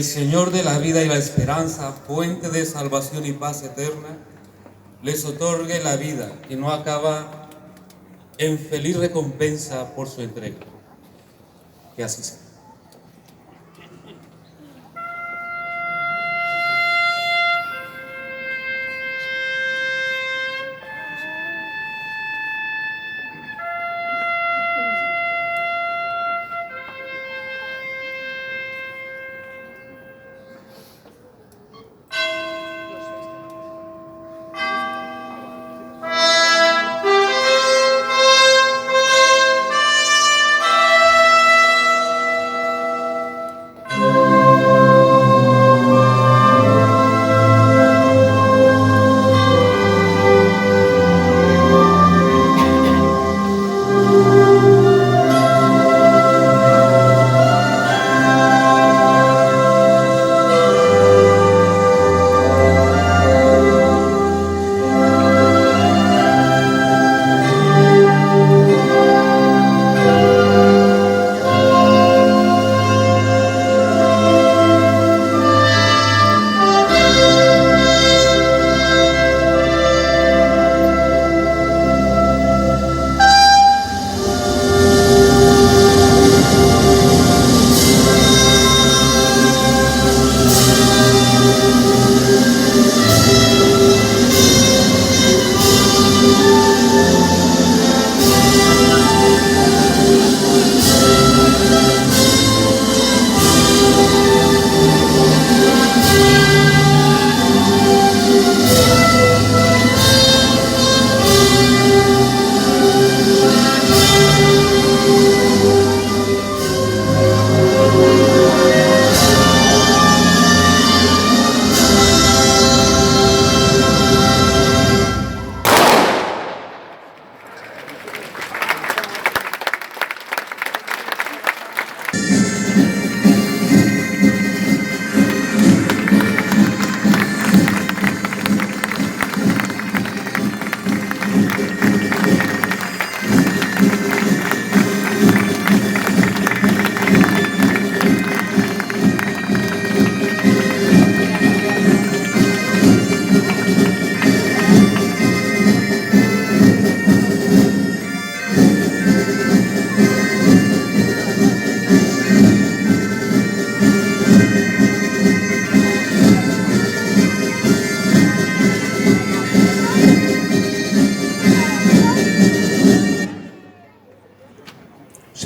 Señor de la vida y la esperanza, fuente de salvación y paz eterna, les otorgue la vida que no acaba en feliz recompensa por su entrega. Que así sea.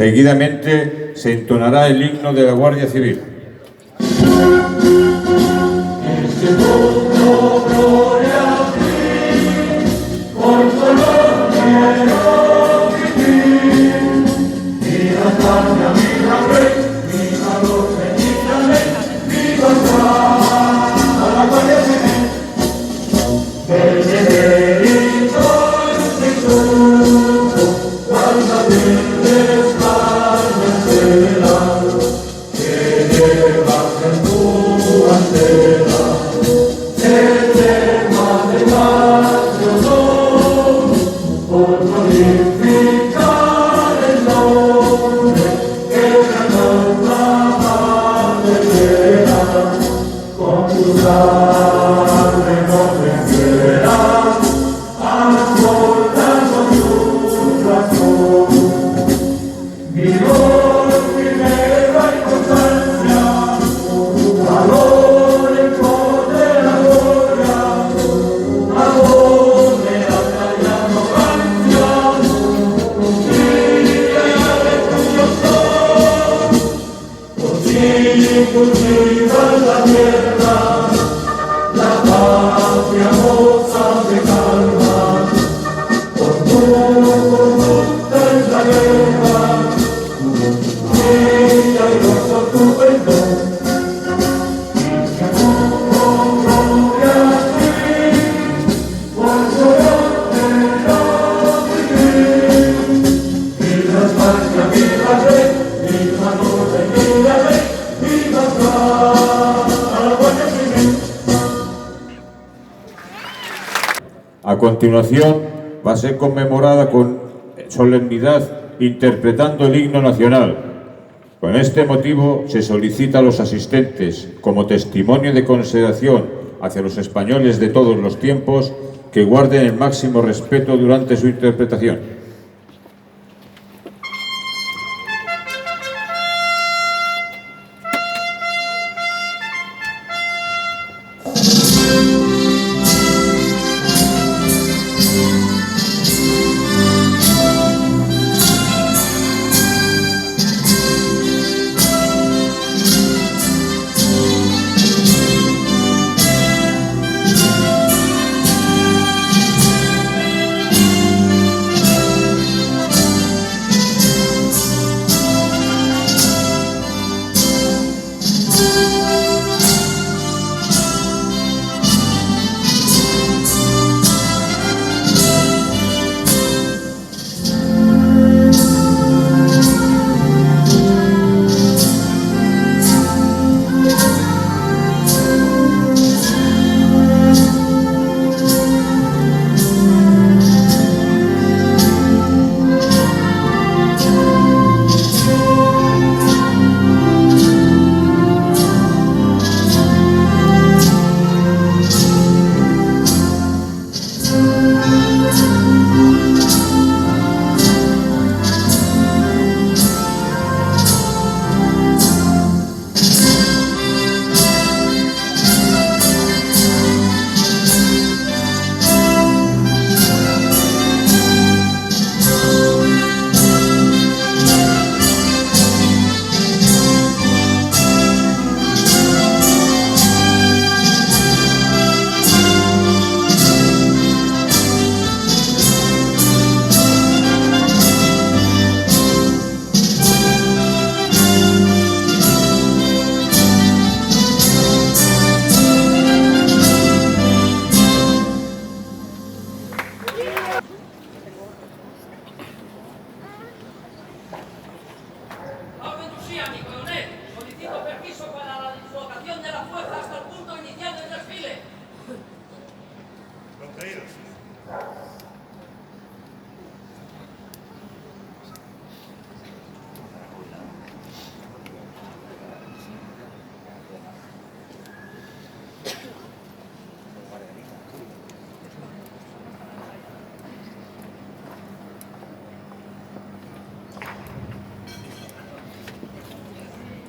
Seguidamente se entonará el himno de la Guardia Civil. A continuación va a ser conmemorada con solemnidad interpretando el himno nacional. Con este motivo se solicita a los asistentes, como testimonio de consideración hacia los españoles de todos los tiempos, que guarden el máximo respeto durante su interpretación.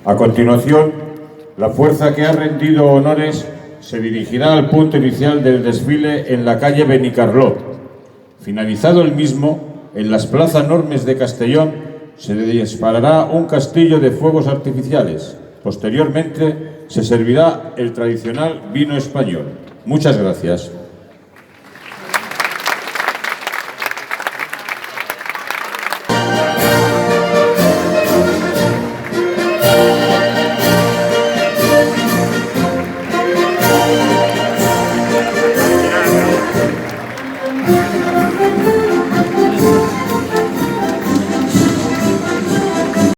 A continuación, la fuerza que ha rendido honores se dirigirá al punto inicial del desfile en la calle Benicarló. Finalizado el mismo, en las plazas enormes de Castellón se disparará un castillo de fuegos artificiales. Posteriormente se servirá el tradicional vino español. Muchas gracias.